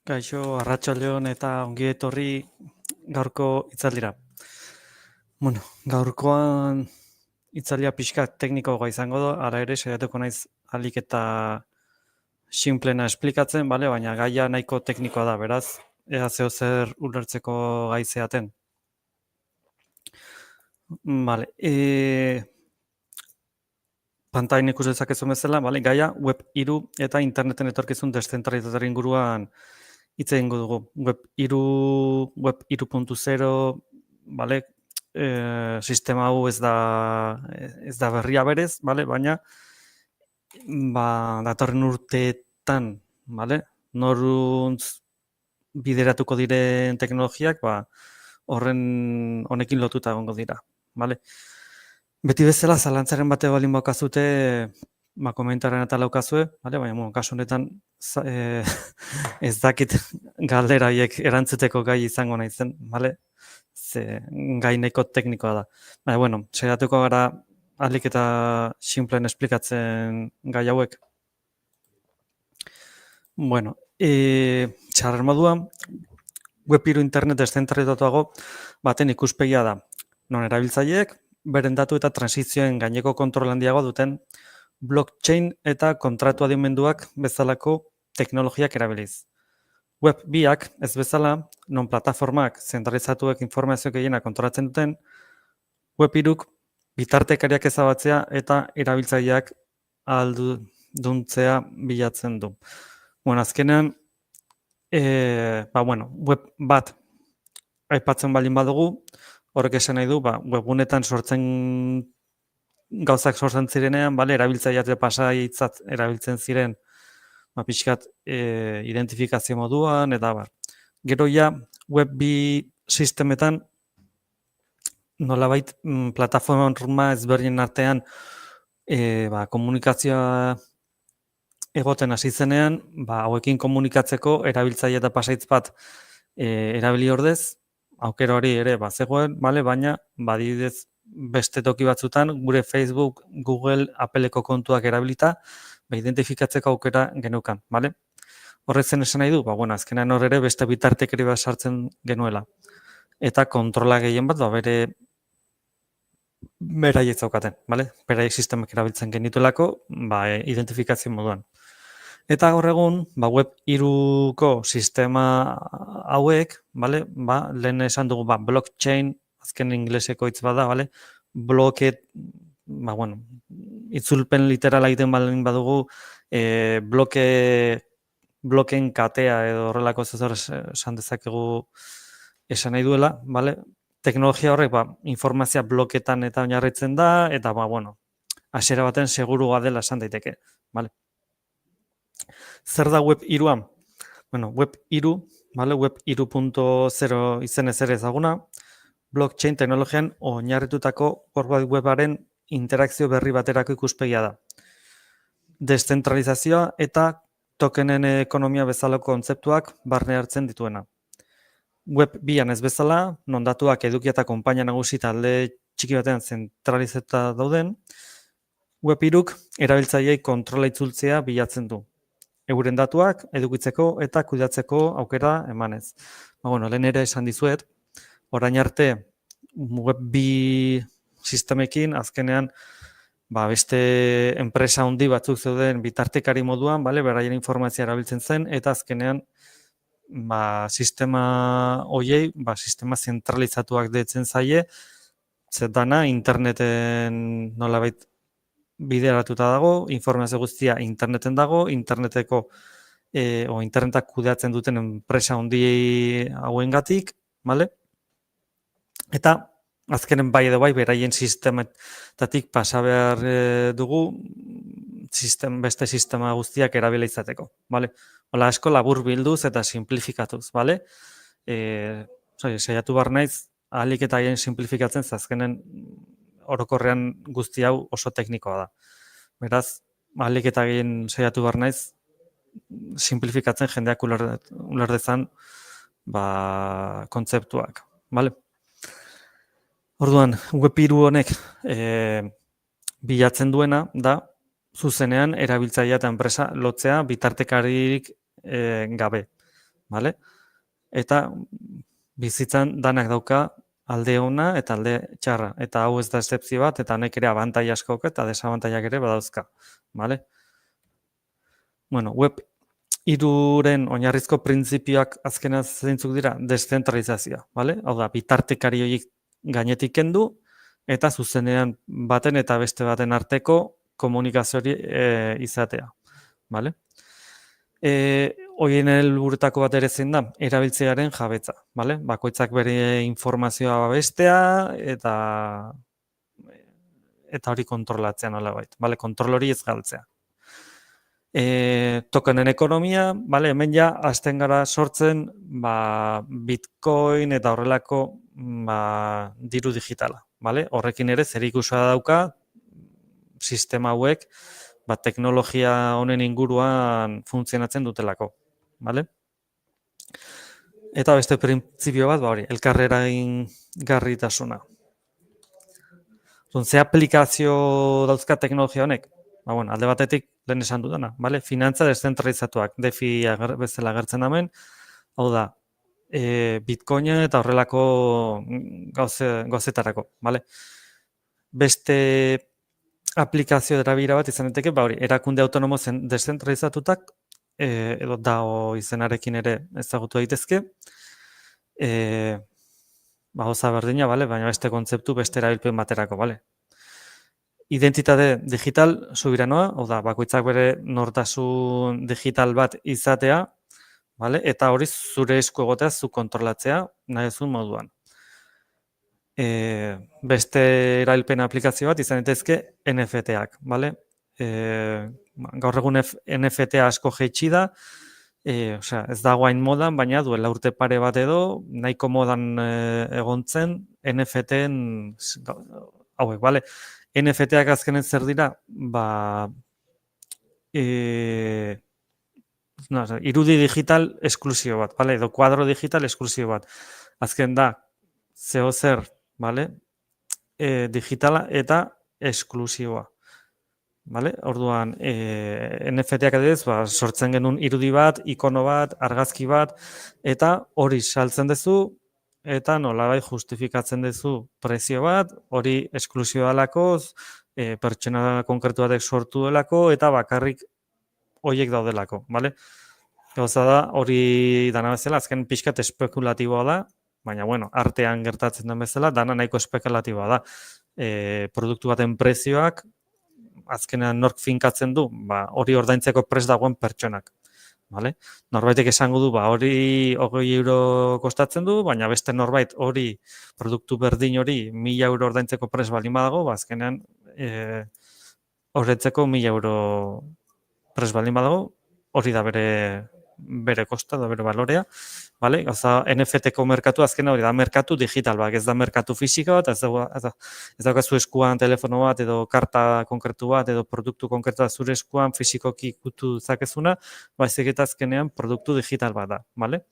Kaixo, arratsaldeon eta ongi etorri gaurko hitzaldira. Bueno, gaurkoan hitzaldia pixka teknikoagoa izango da, hala ere saiatuko naiz ahalik eta sinplena esplikatzen, bale? Baina gaia nahiko teknikoa da, beraz, ea zeo zer ulertzeko gai zeaten. Bale, pantailan ikus dezakezu bezala, bale? Gaia web 3 eta interneten etorkizun deszentralizatuaren inguruan hitz egingo dugu. Web 3.0, bale? Sistema hau ez da berria berez, bale? Baina datorren urteetan, bale? Noruntz bideratuko diren teknologiak, honekin lotuta egongo dira, bale? Beti bezala, zalantzaren bate balin baukazute, komentaren eta laukazue, bale? Baina, kasu honetan, ez dakit galdera haiek erantzuteko gai izango naizen, bale? Ze gai nahiko teknikoa da. Baina, bueno, saiatuko gara ahalik eta sinpleen esplikatzen gai hauek. Bueno, txarrer moduan, web 3 internet deszentralizatuago baten ikuspegia da. Non erabiltzaileek beren datu eta transizioen gaineko kontrol handiago duten blockchain eta kontratu adimenduak bezalako teknologiak erabiliz. Web 2ak ez bezala, non plataformak zentralizatuek informazio gehiena kontrolatzen duten, web 3k bitartekariak ezabatzea eta erabiltzaileak ahalduntzea bilatzen du. Bueno, azkenean, web bat aipatzen baldin badugu, horrek esan nahi du, webunetan gauzak sortzen zirenean, erabiltzaileak pasaitzat erabiltzen ziren pixkat identifikazio moduan, eta gero ja, web 2 sistemetan nolabait plataforma ezberdinen artean komunikazioa egoten hasi zenean, hauekin komunikatzeko erabiltzaile eta pasaitz bat erabili ordez, aukera hori ere zegoen, baina badidez beste toki batzutan gure Facebook, Google, Appleko kontuak erabilita, identifikatzeko aukera geneukan, bale? Horrek zen esan nahi du, azkenean hor ere beste bitartekari bat sartzen genuela. Eta kontrola gehien bat, beraiek zaukaten, bale? Beraiek sistemak erabiltzen genituelako, identifikazio moduan. Eta gaur egun, web 3ko sistema hauek, bale? Lehen esan dugu, blockchain, azken ingleseko hitz bada, bale? Itzulpen literala egiten baldin badugu, blokeen katea edo horrelako zezor esan dezakegu esan nahi duela, bale? Teknologia horrek, informazioa bloketan eta oinarritzen da, eta, hasiera baten segurua dela esan daiteke, bale? Zer da web 3a? Bueno, web 3, bale? Web 3.0 izenez ere ezaguna, blockchain teknologian oinarritutako World Wide Webaren interakzio berri baterako ikuspegia da. Deszentralizazioa eta tokenen ekonomia bezalako kontzeptuak barne hartzen dituena. Web 2an ez bezala, non datuak eduki eta konpainia nagusi talde txiki batean zentralizatuta dauden, web 3k erabiltzaileei kontrola itzultzea bilatzen du. Euren datuak edukitzeko eta kudeatzeko aukera emanez. Lehen ere esan dizuet, orain arte web 2 sistemekin azkenean beste enpresa handi batzuk zeuden bitartekari moduan, beraien informazioa erabiltzen zen, eta azkenean sistema horiei, sistema zentralizatuak deitzen zaie, dana interneten nolabait bideratuta dago, informazio guztia interneten dago, internetak kudeatzen duten enpresa handi hauengatik, bale? Eta azkenen bai edo bai, beraien sistemetatik pasa behar dugu beste sistema guztiak erabila izateko, bale? Hola, asko labur bilduz eta simplifikatuz, bale? Saiatu behar naiz, ahalik eta haien simplifikatzen, azkenen orokorrean guzti hau oso teknikoa da. Beraz, ahalik eta haien saiatu behar naiz, simplifikatzen jendeak ulerdezan kontzeptuak, bale? Orduan, web 3 honek bilatzen duena da, zuzenean erabiltzailea eta enpresa lotzea bitartekaririk gabe. Vale? Eta bizitzan danak dauka alde ona eta alde txarra. Eta hau ez da excepzio bat, eta honek ere abantai asko eta desabantaiak ere badauzka. Vale? Bueno, web hiruren oinarrizko printzipioak azkena zeintzuk dira deszentralizazioa, vale? Hau da, bitartekari horiek gainetik kendu eta zuzenean baten eta beste baten arteko komunikazio hori izatea, vale? Horien helburuetako bat ere zein da, erabiltzearen jabetza, vale? Bakoitzak bere informazioa babestea eta hori kontrolatzea nolabait, vale? Kontrol hori ez galtzea. Tokenen ekonomia, vale, hemen ja hasten gara sortzen Bitcoin eta horrelako diru digitala, vale? Horrekin ere zerikusia dauka sistema hauek teknologia honen inguruan funtzionatzen dutelako, vale? Eta beste printzipio bat, hori, elkarreragingarritasuna. Ze aplikazio dauzka teknologia honek? Bueno, alde batetik lehen esan dudana, vale? Finantza deszentralizatuak, DeFi bezala agertzen hemen, hau da, Bitcoin eta horrelako gauzetarako, vale? Beste aplikazio erabilera bat izan daiteke, hori, erakunde autonomo deszentralizatutak, edo DAO izenarekin ere ezagutu daitezke, gauza berdina, vale? Baina beste kontzeptu, beste erabilpen baterako, vale? Identitate digital subiranoa, hau da, bakoitzak bere nortasun digital bat izatea, vale? Eta hori zure esku egotea, zu kontrolatzea, nahi duzun moduan. Beste erabilpen aplikazio bat izan daitezke NFT-ak, vale? Gaur egun NFT asko jaitsi da, ez dago hain modan, baina duela urte pare bat edo, nahiko modan egontzen NFT-en hauek, vale? NFT-ak azkenen zer dira, irudi digital esklusio bat, vale? Edo kuadro digital esklusio bat. Azken da, zeo zer, vale? Digitala eta esklusioa. Vale? Orduan, NFT-ak adibidez, sortzen genuen irudi bat, ikono bat, argazki bat, eta hori saltzen duzu, eta nolabait justifikatzen duzu prezio bat, hori esklusioa delakoz, pertsona konkretu batek sortu delako, eta bakarrik horiek daudelako, vale? Gauza da, hori dana bezala, azken pixkat espekulatiboa da, baina, bueno, artean gertatzen den bezala, dana nahiko espekulatiboa da. Produktu baten prezioak, azkenean nork finkatzen du, hori ordaintzeko prest dagoen pertsonak. Vale? Norbaitek esango du, hori 20 euro kostatzen du, baina beste norbait hori produktu berdin hori 1000 euro ordaintzeko prest baldin badago, azkenean horretzeko 1000 euro prest baldin badago, hori da bere kosta, da bere balorea. Vale? NFT-ko merkatu azkena hori da merkatu digital bat, ez da merkatu fisiko bat, ez daukazu eskuan telefono bat, edo karta konkretu bat, edo produktu konkretu bat zure eskuan fisikoki ikutu zakezuna, baizik eta azkenean produktu digital bat da, vale?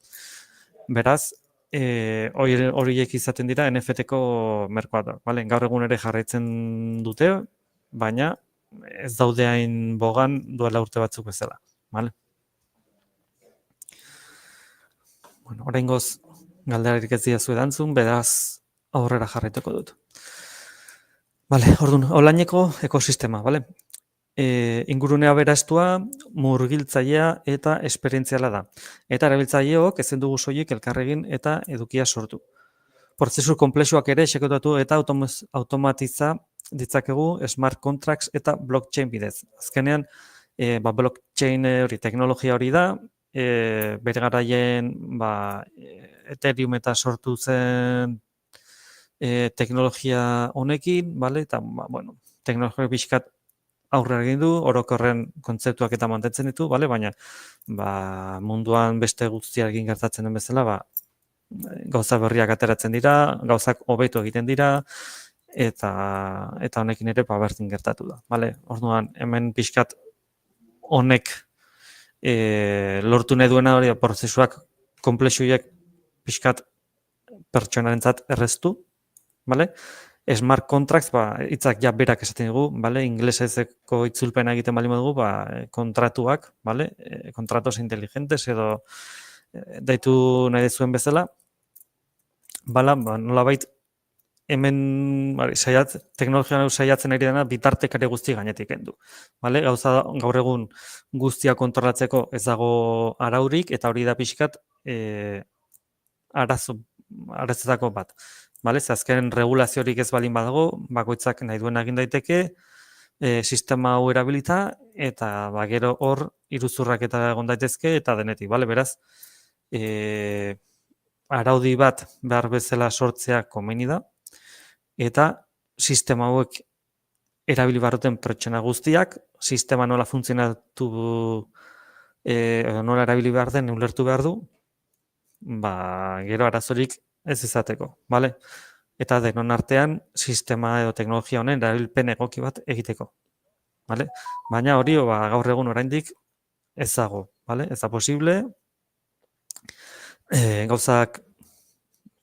Beraz, horiek izaten dira NFT-ko merkoa da, vale? Gaur egun ere jarraitzen dute, baina ez daude hain bogan duela urte batzuk bezala, vale? Bueno, oraingoz galderarik ez diazu erantzun, beraz aurrera jarraituko dut. Vale, orduan, onlineko ekosistema, vale? Ingurunea beraztua, murgiltzailea eta esperientziala da. Eta erabiltzaileok ezin dugu soilik elkarregin eta edukia sortu. Prozesu konplexuak ere exekutatu eta automatiza ditzakegu smart contracts eta blockchain bidez. Azkenean, blockchain hori, teknologia hori da, bere garaien Ethereum eta sortu zen teknologia honekin, vale? Eta, bueno, teknologia pixkat aurrera egin du, orokorren kontzeptuak eta mantentzen ditu, vale? Baina, munduan beste guztiarekin gertatzen den bezala, gauza berriak ateratzen dira, gauzak hobetu egiten dira, eta honekin ere berdin gertatu da, vale? Orduan, hemen pixkat honek lortu nahi duena hori prozesuak konplexuiek pixkat pertsonarentzat erreztu, vale? Smart contracts, hitzak ja berak esaten dugu, vale? Inglesezeko itzulpena egiten baldin badugu, kontratuak, vale? Kontratos inteligentes edo daitu nahi zuen bezala, bala, nolabait, hemen teknologian saiatzen ari dena bitartekari guzti gainetik kendu. Vale? Gauza gaur egun guztia kontrolatzeko ez dago araurik, eta hori da pixkat arazetako bat. Vale? Ze azken regulaziorik ez balin badago, bakoitzak nahi duen egin daiteke, sistema hau erabilita, eta gero hor iruzurrak eta egon daitezke, eta denetik. Vale? Beraz, araudi bat behar bezala sortzea komeni da, eta sistema hauek erabili barruten pertsona guztiak, sistema nola funtzionatu, nola erabili behar den, ulertu behar du, gero arazorik ez izateko, bale? Eta denon artean, sistema edo teknologia honen erabilpen egoki bat egiteko, bale? Baina hori, gaur egun oraindik ez dago, bale? Ez da posible, gauzak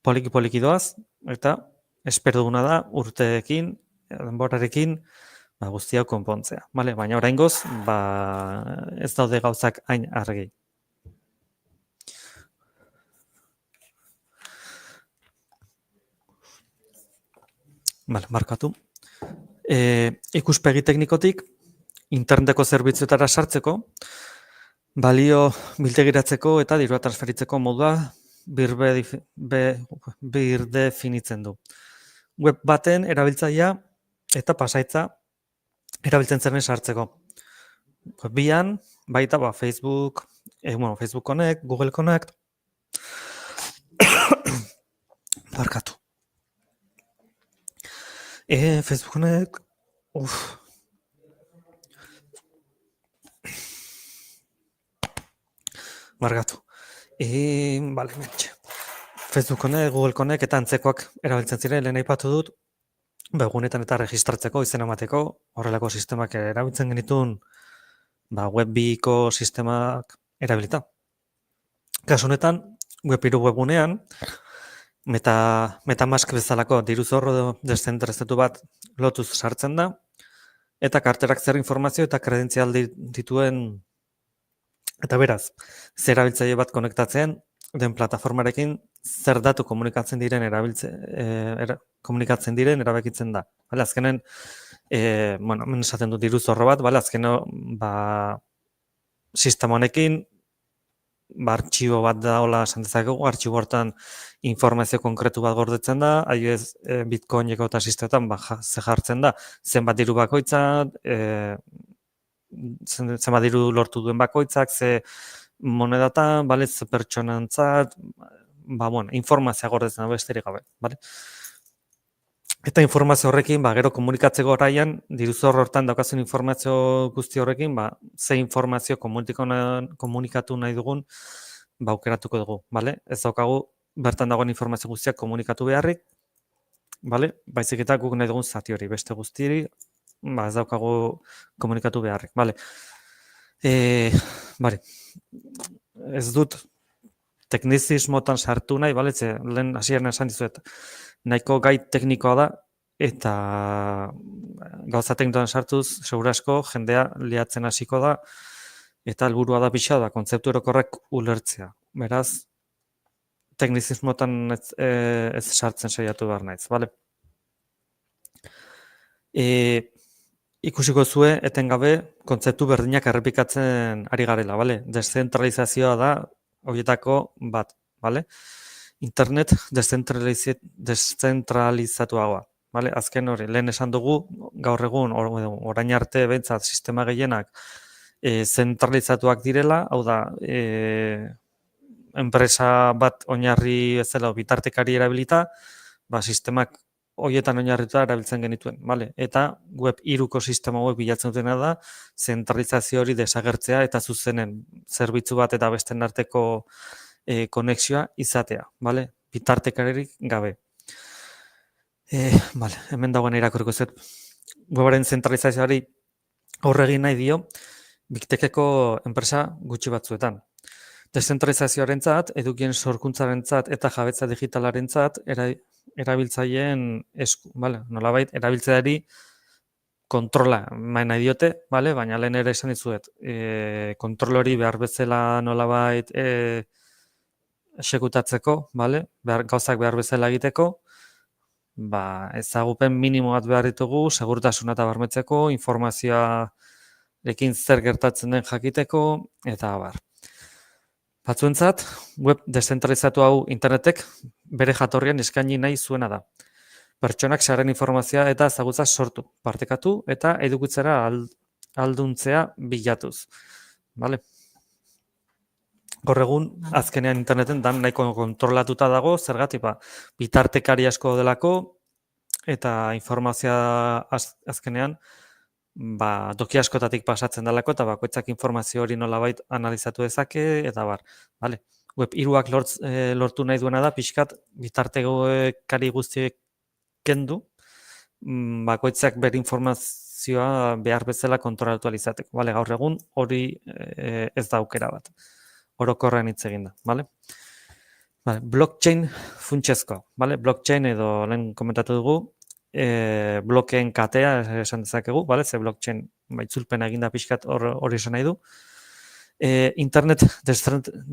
poliki doaz, eta espero duguna da urteekin, denborarekin, guzti hau konpontzea. Vale? Baina oraingoz, ez daude gauzak hain argi. Vale, markatu. Ikuspegi teknikotik, interneteko zerbitzuetara sartzeko, balio biltegiratzeko eta dirua transferitzeko modua birdefinitzen du. Web baten erabiltzailea eta pasaitza erabiltzen zeren sartzeko. Web bian, baita Facebook, Facebook Connect, Google Connect, barkatu. Facebook Connect, barkatu. Bale, mentxe. Facebook Connect, Google Connect eta antzekoak erabiltzen ziren, lehen aipatu dut, egunetan eta registratzeko, izena emateko, horrelako sistemak erabiltzen genituen, web biko sistemak erabilita. Kasu honetan, web 3 webunean, MetaMask bezalako diruzorro deszentralizatu bat lotuz sartzen da, eta karterak zer informazio eta kredentzial dituen, eta beraz, zer erabiltzaile bat konektatzen, den plataformarekin zer datu komunikatzen diren erabakitzen da. Bale, azkenen, hemen esaten du diruzorro bat, bale, azkenen, sistema honekin, artxibo bat da, hola, esan dezakegu, artxibo hortan informazio konkretu bat gordetzen da, adibidez, Bitcoineko eta sistemetan, ze jartzen da, zenbat diru bakoitzak, zenbat diru lortu duen bakoitzak, ze monedatan, bale, ze pertsonantzat, informazioa gordetzen da besterik gabe, bale? Eta informazio horrekin, gero komunikatzeko oraian, diruzor hortan daukazun informazio guzti horrekin, ze informazio komunikatu nahi dugun, aukeratuko dugu, bale? Ez daukagu, bertan dagoen informazio guztiak komunikatu beharrik, bale? Baizik eta guk nahi dugun zati hori, beste guztiri, ez daukagu komunikatu beharrik, bale? Bale, ez dut teknizismotan sartu nahi, bale? Lehen hasieran esan dizuet, nahiko gai teknikoa da, eta gauza teknikoan sartuz, segura asko, jendea liatzen hasiko da, eta helburua da pixa da, kontzeptu orokorrak ulertzea. Beraz, teknizismotan ez sartzen saiatu behar naiz, bale? Ikusiko zue, etengabe, kontzeptu berdinak errepikatzen ari garela, bale? Deszentralizazioa da, horietako bat, bale? Internet deszentralizatuagoa, bale? Azken hori, lehen esan dugu, gaur egun, orain arte bentsat sistema gehienak zentralizatuak direla, hau da, enpresa bat oinarri bezala bitartekari erabilita, sistemak horietan oinarrituta erabiltzen genituen, bale? Eta web 3ko sistema hauek bilatzen dutena da, zentralizazio hori desagertzea eta zuzenen zerbitzu bat eta besten arteko konexioa izatea, bale? Bitartekaririk gabe. Bale, hemen dagoen irakurriko zet. Webaren zentralizazioari horregin nahi dio, biktekeko enpresa gutxi batzuetan. Deszentralizazioarentzat, edukien sorkuntzarentzat eta jabetza digitalarentzat erabiltzaileen esku, bale? Nolabait, erabiltzaileari kontrola nahi diote, bale? Baina lehen ere esan dizuet, kontrol hori behar bezala nolabait esekutatzeko, bale? Gauzak behar bezala egiteko, ezagupen minimo bat behar ditugu, segurtasuna eta bermatzeko, informazioarekin zer gertatzen den jakiteko, eta abar. Batzuentzat, web deszentralizatu hau internetek bere jatorrian eskaini nahi zuena da. Pertsonak saren informazioa eta ezagutza sortu, partekatu eta edukitzera alduntzea bilatuz. Vale? Gaur egun, azkenean interneten dan nahiko kontrolatuta dago, zergatik bitartekari asko delako, eta informazioa azkenean toki askotatik pasatzen delako, eta bakoitzak informazio hori nolabait analizatu dezake, eta bar. Vale? Web 3ak lortu nahi duena da, pixkat bitartekari guztiek kendu, bakoitzak bere informazioa behar bezala kontrolatu alizateko. Vale? Gaur egun hori ez da aukera bat. Orokorrean hitz egin da, bale? Vale, blockchain funtsezkoa, bale? Blockchain edo lehen komentatu dugu, blokeen katea esan dezakegu, bale? Ze blockchain itzulpena eginda pixkat hori esan nahi du. Internet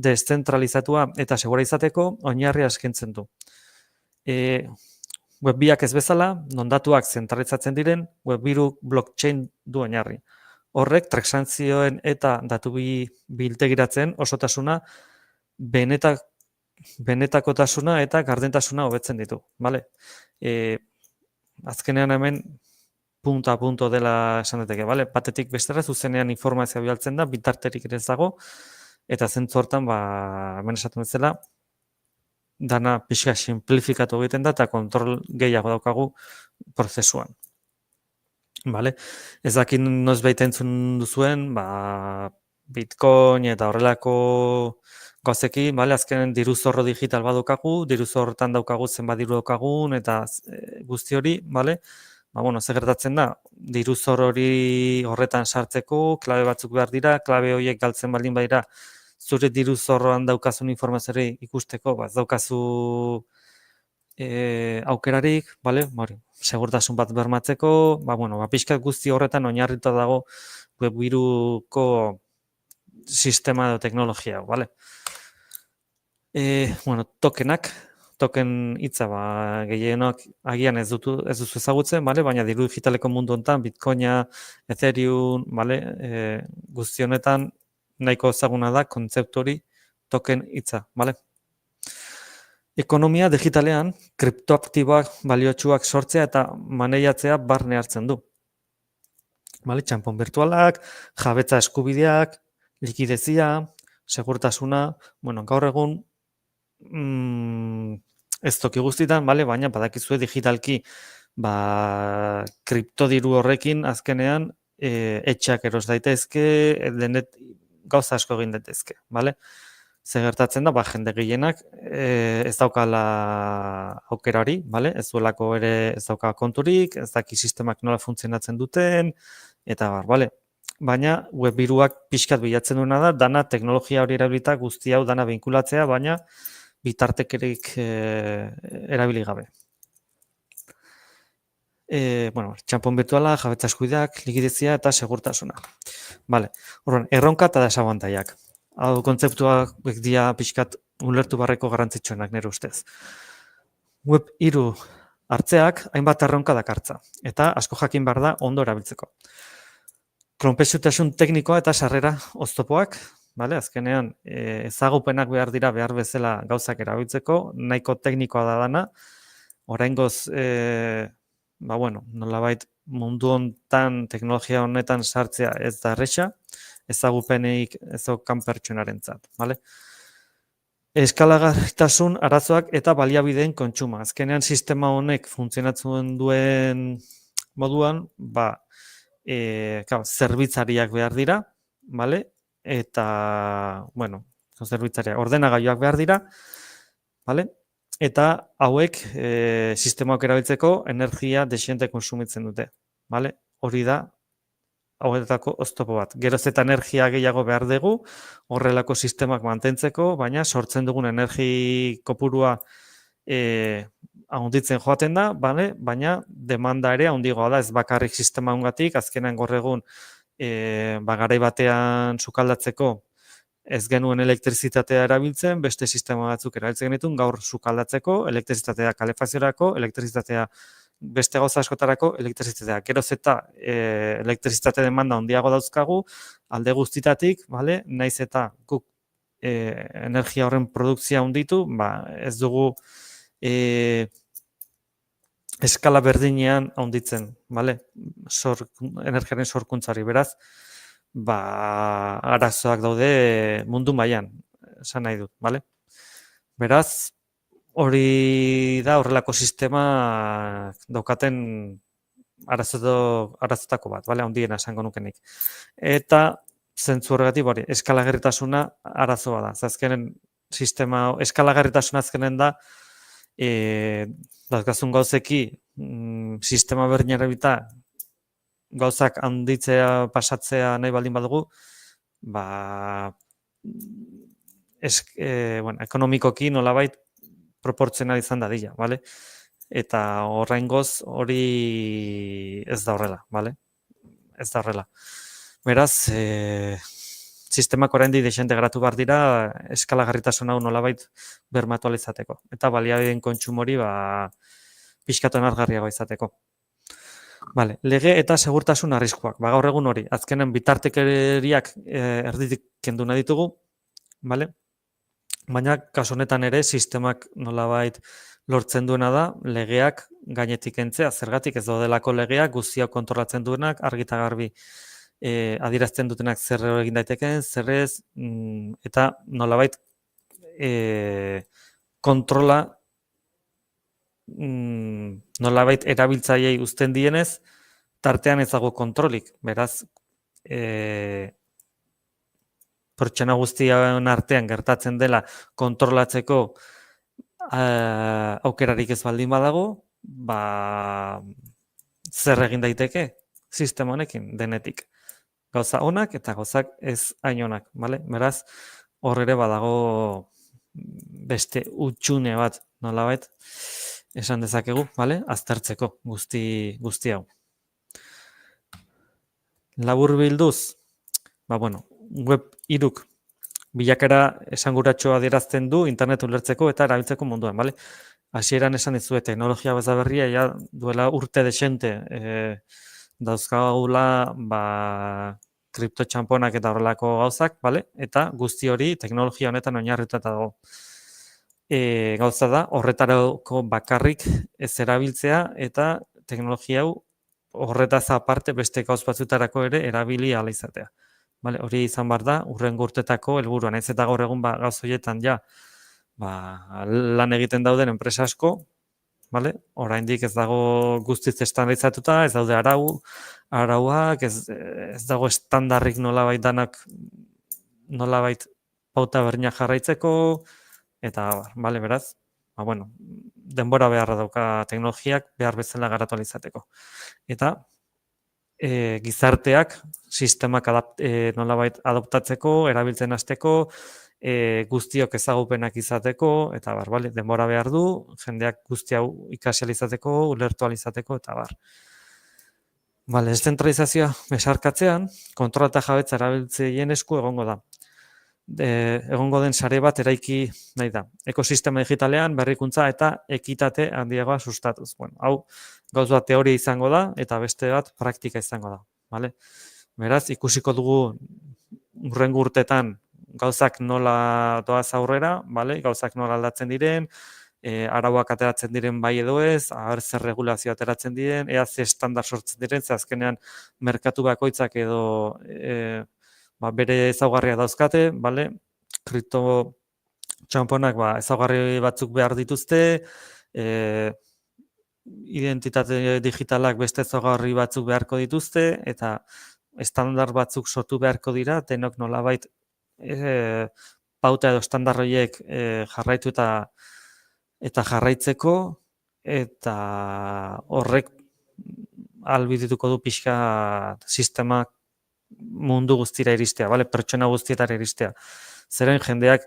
deszentralizatua eta segura izateko oinarria eskentzen du. Web 2ak ez bezala, non datuak zentralizatzen diren, web 3 blockchain du oinarri. Horrek, transakzioen eta datu biltegiratzen osotasuna, benetakotasuna eta gardentasuna hobetzen ditu. Vale? Azkenean hemen punto a punto dela esan dateke. Vale? Batetik bestera zuzenean informazioa bialtzen da, bitarterik ere ez dago, eta zentzu hortan, hemen esaten bezala, dana pixka simplifikatu egiten da eta kontrol gehiago daukagu prozesuan. Vale? Ez dakit noizbait entzun duzuen, Bitcoin eta horrelako gauzekin, vale? Azkenen diru zorro digital badukagu, diru zorrotan daukagu zenbat diru daukagun eta guzti hori, vale? Ze gertatzen da, diru zorro hori horretan sartzeko, klabe batzuk behar dira, klabe horiek galtzen baldin badira, zure diru zorroan daukazun informazioa ikusteko, ez daukazu aukerarik, vale? Segurtasun bat bermatzeko, pixkat guzti horretan oinarrita dago web 3ko sistema edo teknologia, vale? Token hitza gehienok agian ez duzu ezagutzen, vale? Baina diru digitaleko mundu honetan, Bitcoina, Ethereum, vale? Guzti honetan nahiko ezaguna da kontzeptu hori token hitza, vale? Ekonomia digitalean, kriptoaktiboak baliotsuak sortzea eta maneiatzea barne hartzen du. Txanpon virtualak, jabetza eskubideak, likidezia, segurtasuna, gaur egun ez toki guztietan, baina badakizue digitalki kriptodiru horrekin azkenean etxeak eros daitezke, gauza asko egin daitezke, Ze gertatzen da, jende gehienak ez daukala aukera hori, ez duelako ere ez dauka konturik, ez daki sistemak nola funtzionatzen duten, eta baina web 3ak pixkat bilatzen duena da, dana teknologia hori erabilita guzti hau dana binkulatzea, baina bitartekerik erabili gabe. Txanpon virtuala, jabetza eskubideak, likidezia eta segurtasuna. Erronka eta desabantaiak. Hau kontzeptuak dira pixkat ulertu barreko garrantzitsuenak nire ustez. Web 3 hartzeak hainbat erronka dakartza, eta asko jakin behar da ondo erabiltzeko. Konplexutasun teknikoa eta sarrera oztopoak, azkenean ezagupenak behar dira behar bezala gauzak erabiltzeko, nahiko teknikoa da dana, oraingoz, nolabait mundu honetan, teknologia honetan sartzea ez da erresa, ezagupenik ezokan pertsonarentzat, bale? Eskalagarritasun arazoak eta baliabideen kontsuma. Azkenean sistema honek funtzionatzen duen moduan, zerbitzariak behar dira, bale? Eta, zerbitzariak ordenagailuak behar dira, bale? Eta hauek sistemak erabiltzeko energia desiente konsumitzen dute, bale? Hori da hauetako oztopo bat. Geroz eta energia gehiago behar dugu, horrelako sistemak mantentzeko, baina sortzen dugun energi kopurua handitzen joaten da, baina demanda ere handigoa da, ez bakarrik sistema hongatik, azkenean gaur egun garai batean sukaldatzeko ez genuen elektrizitatea erabiltzen, beste sistema batzuk erabiltzen genituen, gaur sukaldatzeko, elektrizitatea kalefaziorako, elektrizitatea beste gauza askotarako, elektrizitatea. Geroz eta elektrizitate demanda handiago dauzkagu, alde guztitatik, vale? Naiz eta guk energia horren produkzioa handitu, ez dugu eskala berdinean handitzen, vale? Energiaren sorkuntzari, beraz, arazoak daude mundu mailan, esan nahi dut, vale? Beraz, hori da horrelako sistema daukaten arazotako bat, vale? Handiena esango nukenik. Eta zentzu horregatik, eskalagarritasuna arazoa da. Azkenen sistema, eskalagarritasuna azkenen da, dauzkazun gauzeki sistema berdin erabita gauzak handitzea, pasatzea nahi baldin badugu, ekonomikoki nolabait proportzional izan dadila, bale? Eta horrengoz hori ez da horrela, bale? Ez da horrela. Beraz, sistemak oraindik dexente garatu behar dira eskalagarritasun hau nolabait bermatu ahal izateko. Eta baliabideen kontsumori pixkatu onargarriago izateko. Vale, lege eta segurtasun arriskuak. Gaur egun hori, azkenen bitartekeriak erditik kendu nahi ditugu, vale? Baina kasu honetan ere sistemak nolabait lortzen duena da legeak gainetik kentzea, zergatik ez daudelako legeak guztiak kontrolatzen duenak, argi eta garbi adierazten dutenak zer egin daitekeen, zer ez, eta nolabait kontrola nolabait erabiltzaileei uzten dienez, tartean ez dago kontrolik. Beraz, pertsona guztien artean gertatzen dela kontrolatzeko aukerarik ez baldin badago, zer egin daiteke sistema honekin denetik. Gauza onak eta gauzak ez hain onak, bale? Beraz, hor ere badago beste utxune bat, nolabait, esan dezakegu, bale? Aztertzeko guzti hau. Labur bilduz, web 3 bilakera esanguratxoa adierazten du internet ulertzeko eta erabiltzeko munduan, bale? Hasieran esan dizue teknologia berria ja duela urte desente dauzkagula kriptotxamponak eta horrelako gauzak, bale? Eta guzti hori teknologia honetan oinarrituta dago. Gauza da, horretarako bakarrik ez erabiltzea eta teknologia hau horretaz aparte beste gauz batzutarako ere erabili ahala izatea. Vale, hori izan behar da, urrengo urtetako helburua. Nahiz eta gaur egun gauz horietan ja lan egiten dauden enpresa asko, vale? Oraindik ez dago guztiz estandarizatuta, ez daude arauak, ez dago estandarrik nolabait danak nolabait pauta berdina jarraitzeko, eta vale, beraz, denbora beharra dauka teknologiak behar bezala garatu ahal izateko. Eta gizarteak sistemak nolabait adoptatzeko, erabiltzen hasteko, guztiok ezagupenak izateko, eta bale, denbora behar du, jendeak guzti hau ikasi ahal izateko, ulertu ahal izateko, eta Vale, deszentralizazioa besarkatzean, kontrola eta jabetza erabiltzaileen esku egongo da. Egongo den sare bat eraiki nahi da. Ekosistema digitalean berrikuntza eta ekitate handiagoa sustatuz. Hau gauz bat teoria izango da eta beste bat praktika izango da. Vale? Beraz, ikusiko dugu hurrengo urtetan gauzak nola doaz aurrera, vale? Gauzak nola aldatzen diren, arauak ateratzen diren bai edo ez, zer regulazio ateratzen diren, ea ze estandar sortzen diren, ze azkenean merkatu bakoitzak edo bere ezaugarria dauzkate, bale? Kripto txamponak ezaugarri batzuk behar dituzte, identitate digitalak beste ezaugarri batzuk beharko dituzte, eta estandar batzuk sortu beharko dira, denok nolabait pauta edo estandar horiek jarraitu eta jarraitzeko, eta horrek ahalbidetuko du pixka sistemak mundu guztira iristea, vale? Pertsona guztietara iristea. Zeren jendeak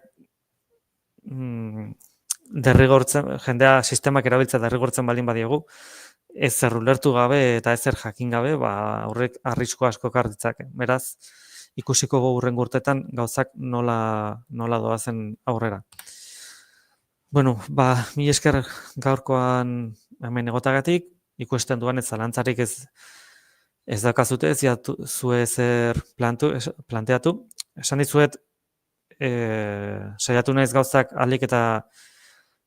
jendea sistemak erabiltza derrigortzen baldin badiegu, ez zer ulertu gabe eta ez zer jakin gabe, horrek arrisku asko ekar ditzake. Beraz, ikusiko hurrengo urteetan gauzak nola doazen aurrera. Bueno, mila esker gaurkoan hemen egotagatik, ikusten duan ez zalantzarik ez dakazute, ez zue zer planteatu. Esan dizuet, saiatu naiz gauzak ahalik eta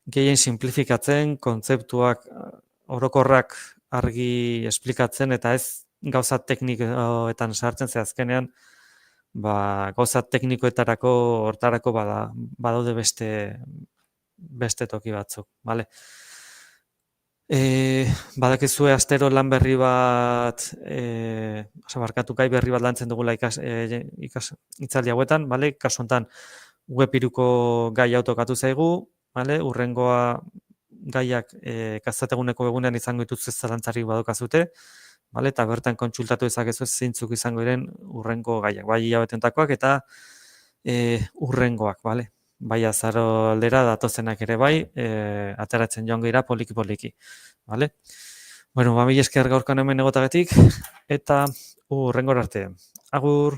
gehien simplifikatzen, kontzeptuak orokorrak argi esplikatzen, eta ez gauza teknikoetan sartzen, ze azkenean gauza teknikoetarako hortarako badaude beste toki batzuk, bale? Badakizue astero lan berri bat, gai berri bat lantzen dugula hitzaldi hauetan, bale? Kasu honetan, web 3ko gai autokatu zaigu, bale? Urrengoa gaiak kazateguneko egunean izango dituzte zalantzarik badokazute, bale? Eta bertan kontsultatu ezakezu zeintzuk izango diren urrengo gaiak, bai hilabetentakoak eta urrengoak, bale? Bai azaro aldera datozenak ere bai, ateratzen joan gira poliki-poliki, bale? Bueno, mila esker gaurkoan hemen egotagatik, eta urrengora arte. Agur!